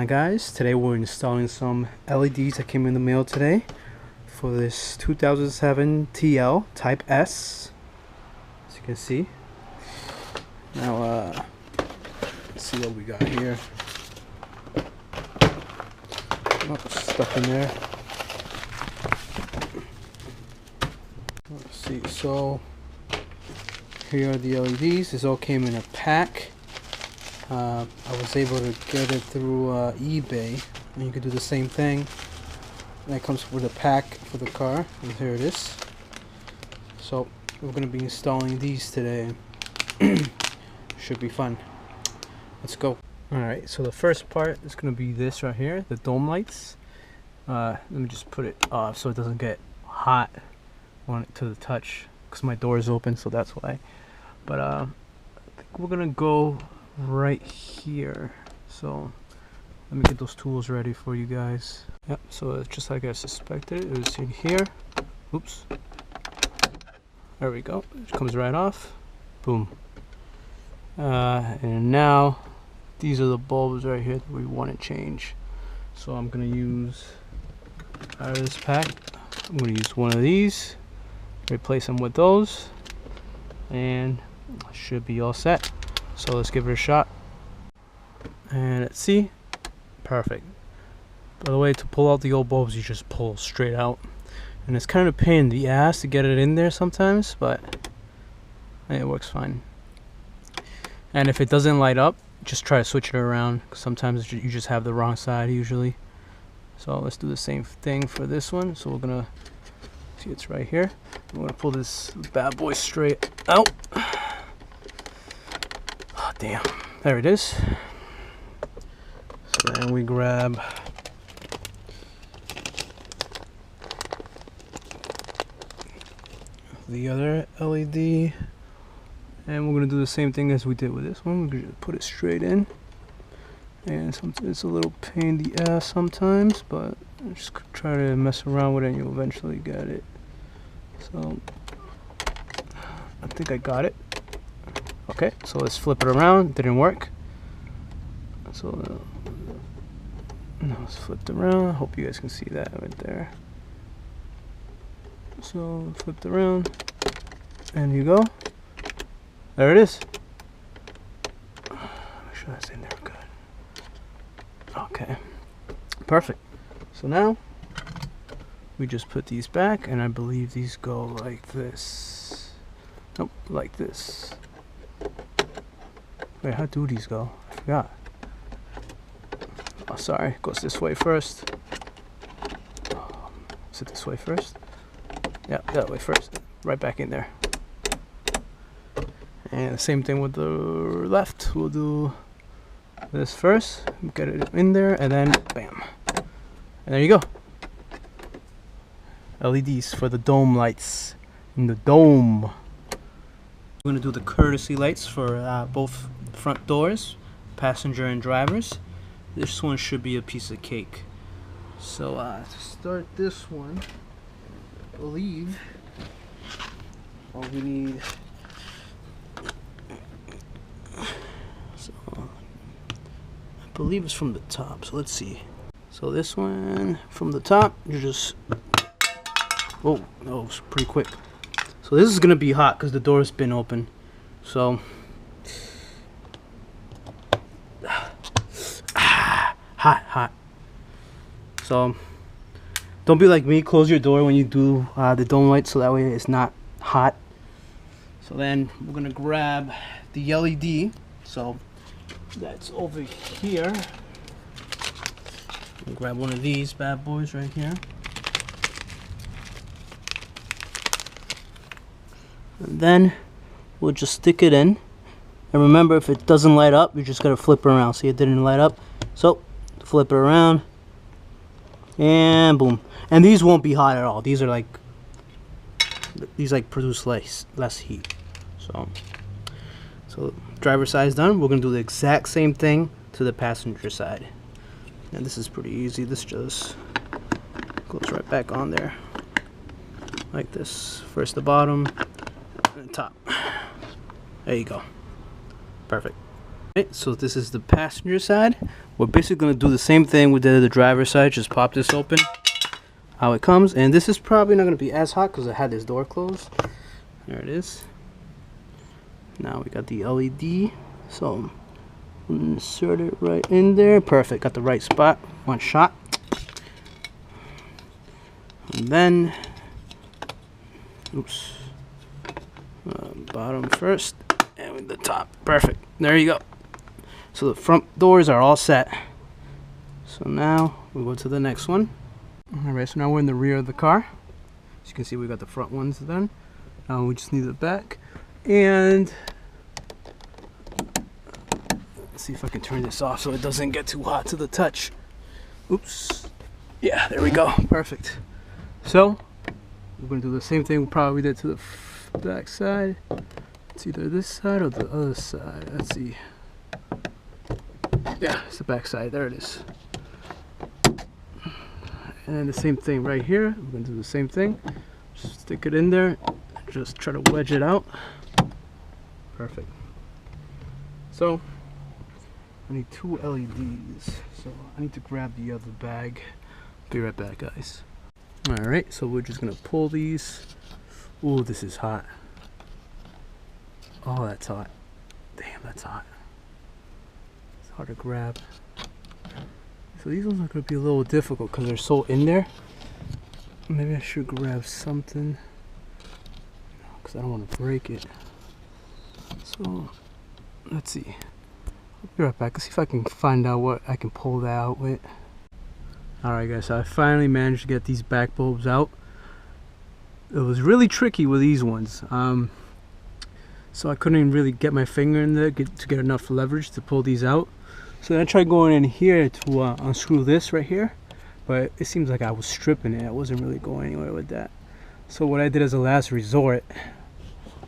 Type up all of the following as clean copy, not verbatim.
Guys, today we're installing some LEDs that came in the mail today for this 2007 TL Type S, as you can see. Now let's see what we got here. Oh, stuff in there. Let's see, so here are the LEDs. This all came in a pack. I was able to get it through eBay, and you can do the same thing. And it comes with a pack for the car, and here it is. So we're going to be installing these today. Should be fun. Let's go. Alright, so the first part is going to be this right here, the dome lights. Let me just put it off so it doesn't get hot on it to the touch, because my door is open, so that's why. But I think we're going to go right here, so let me get those tools ready for you guys. Yep, so it's just like I suspected, it was in here. Oops, there we go. It comes right off. Boom. And now these are the bulbs right here that we want to change. So I'm gonna use out of this pack, I'm gonna use one of these, replace them with those, and should be all set. So let's give it a shot. And let's see. Perfect. By the way, to pull out the old bulbs, you just pull straight out. And it's kind of a pain in the ass to get it in there sometimes, but it works fine. And if it doesn't light up, just try to switch it around, because sometimes you just have the wrong side usually. So let's do the same thing for this one. So we're gonna see, it's right here. I'm gonna pull this bad boy straight out. Damn, there it is. So then we grab the other LED, and we're gonna do the same thing as we did with this one. We're gonna put it straight in, and it's a little pain in the ass sometimes, but just try to mess around with it and you'll eventually get it. So I think I got it. Okay, so let's flip it around. Didn't work. So now it's flipped around. I hope you guys can see that right there. So flipped around, and you go. There it is. Make sure that's in there good. Okay, perfect. So now we just put these back, and I believe these go like this. Nope, like this. Wait, how do these go? I forgot. Oh, sorry. It goes this way first. Is it this way first? Yeah, that way first. Right back in there. And the same thing with the left. We'll do this first. Get it in there, and then bam. And there you go. LEDs for the dome lights in the dome. We're going to do the courtesy lights for both front doors, passenger and drivers. This one should be a piece of cake. So to start this one, I believe all we need, so I believe it's from the top, so let's see. So this one from the top, you just, oh, that was pretty quick. So this is gonna be hot because the door's been open. So hot. So don't be like me, close your door when you do the dome light, so that way it's not hot. So then we're gonna grab the LED. So that's over here. We'll grab one of these bad boys right here. And then we'll just stick it in. And remember, if it doesn't light up, you just gotta flip it around. See, it didn't light up. So flip it around, and boom. And these won't be hot at all. These are like, these like produce less heat. So driver side is done. We're gonna do the exact same thing to the passenger side. And this is pretty easy. This just goes right back on there like this. First the bottom, and the top. There you go. Perfect. Right, so this is the passenger side. We're basically going to do the same thing we did at the driver's side. Just pop this open, how it comes. And this is probably not going to be as hot because I had this door closed. There it is. Now we got the LED. So insert it right in there. Perfect. Got the right spot. One shot. And then, oops. Bottom first. And with the top. Perfect. There you go. So the front doors are all set. So now we go to the next one. Alright, so now we're in the rear of the car. As you can see, we got the front ones done. Now we just need the back. And let's see if I can turn this off so it doesn't get too hot to the touch. Oops. Yeah, there we go. Perfect. So we're going to do the same thing we probably did to the back side. It's either this side or the other side. Let's see. Yeah, it's the back side. There it is. And then the same thing right here. We're going to do the same thing. Just stick it in there. Just try to wedge it out. Perfect. So I need 2 LEDs. So I need to grab the other bag. Be right back, guys. Alright, so we're just going to pull these. Ooh, this is hot. Oh, that's hot. Damn, that's hot. It's hard to grab. So these ones are going to be a little difficult because they're so in there. Maybe I should grab something because I don't want to break it. So let's see. I'll be right back. Let's see if I can find out what I can pull that out with. Alright guys, so I finally managed to get these back bulbs out. It was really tricky with these ones. So I couldn't really get my finger in there to get enough leverage to pull these out. So then I tried going in here to unscrew this right here, but it seems like I was stripping it. I wasn't really going anywhere with that. So what I did as a last resort,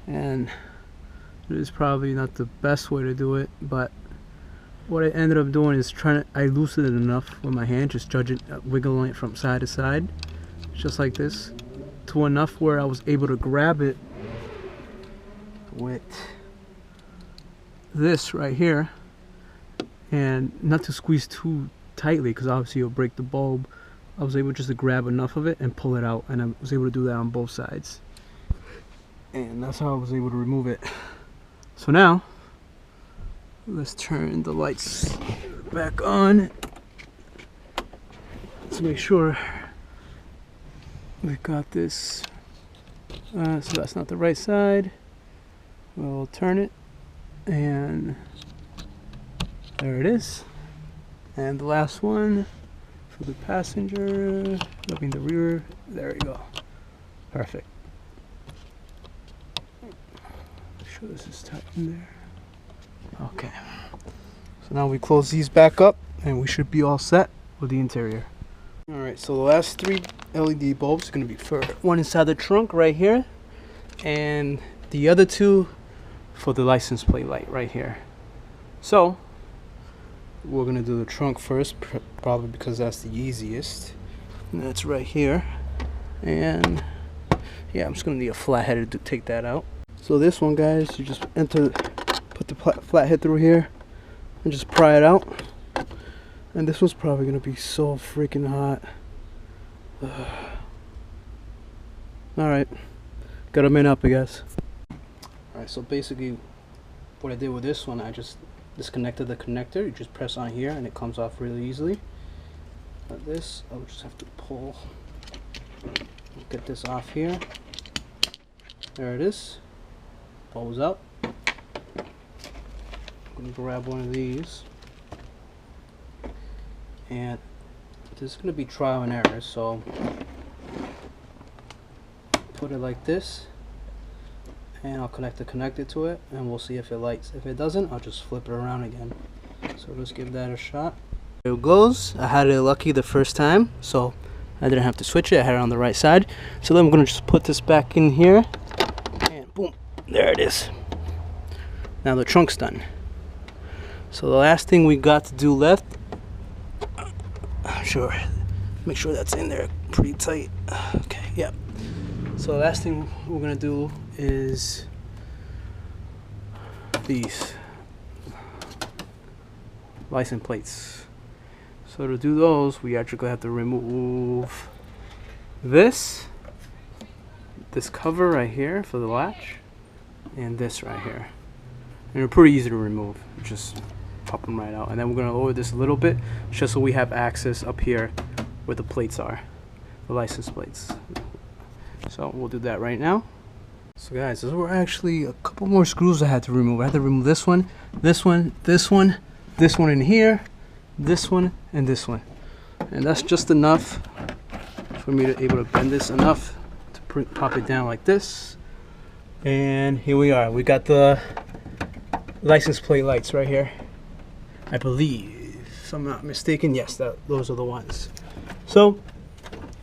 and it is probably not the best way to do it, but what I ended up doing is I loosened it enough with my hand, just wiggling it from side to side, just like this, to enough where I was able to grab it with this right here, and not to squeeze too tightly because obviously you'll break the bulb. I was able just to grab enough of it and pull it out, and I was able to do that on both sides, and that's how I was able to remove it. So now let's turn the lights back on. Let's make sure we got this. So that's not the right side. We'll turn it, and there it is. And the last one for the passenger, looking the rear. There we go. Perfect. Make sure this is tight in there. Okay. So now we close these back up, and we should be all set with the interior. Alright, so the last 3 LED bulbs are going to be for one inside the trunk right here, and the other 2 for the license plate light right here. So we're going to do the trunk first, probably because that's the easiest. And that's right here. And yeah, I'm just going to need a flathead to take that out. So this one, guys, you just put the flathead through here and just pry it out. And this one's probably going to be so freaking hot. Alright, got them in up, I guess. Alright, so basically what I did with this one, I just disconnected the connector. You just press on here and it comes off really easily. Like this, I'll just have to pull, get this off here. There it is. Pulls up. I'm going to grab one of these. And this is going to be trial and error, so put it like this, and I'll connect the connector to it, and we'll see if it lights. If it doesn't, I'll just flip it around again. So let's give that a shot. There it goes. I had it lucky the first time, so I didn't have to switch it. I had it on the right side. So then I'm going to just put this back in here, and boom, there it is. Now the trunk's done. So the last thing we got to do left, sure, make sure that's in there pretty tight. Okay, yeah. So the last thing we're gonna do is these. license plates. So to do those, we actually have to remove this cover right here for the latch, and this right here. And they're pretty easy to remove. Just pop them right out. And then we're gonna lower this a little bit, just so we have access up here where the plates are, the license plates. So we'll do that right now. So guys, there were actually a couple more screws I had to remove. I had to remove this one, this one, this one, this one in here, this one, and this one. And that's just enough for me to able to bend this enough to pop it down like this. And here we are. We got the license plate lights right here. I believe, if I'm not mistaken, yes, those are the ones. So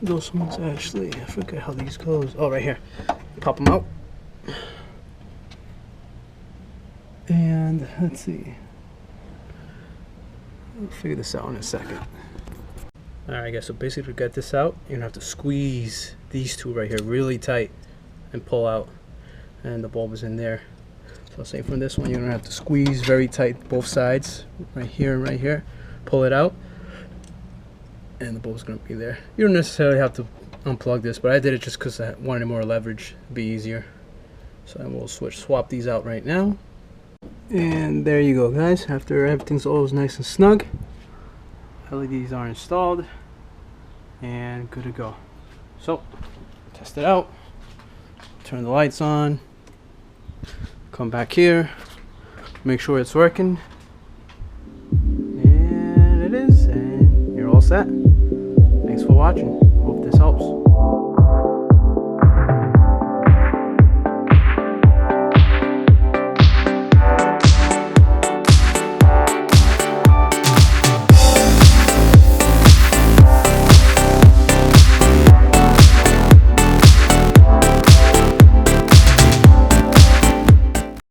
those ones actually, I forget how these goes. Oh, right here. Pop them out. And let's see. I'll figure this out in a second. Alright guys, so basically to get this out, you're gonna have to squeeze these two right here really tight and pull out. And the bulb is in there. So say from this one, you're gonna have to squeeze very tight both sides, right here and right here. Pull it out, and the bulb's gonna be there. You don't necessarily have to unplug this, but I did it just because I wanted more leverage, it'd be easier. So then we'll swap these out right now. And there you go guys, after everything's always nice and snug, LEDs are installed and good to go. So test it out, turn the lights on, come back here, make sure it's working, and it is, and you're all set. Thanks for watching, hope this helps.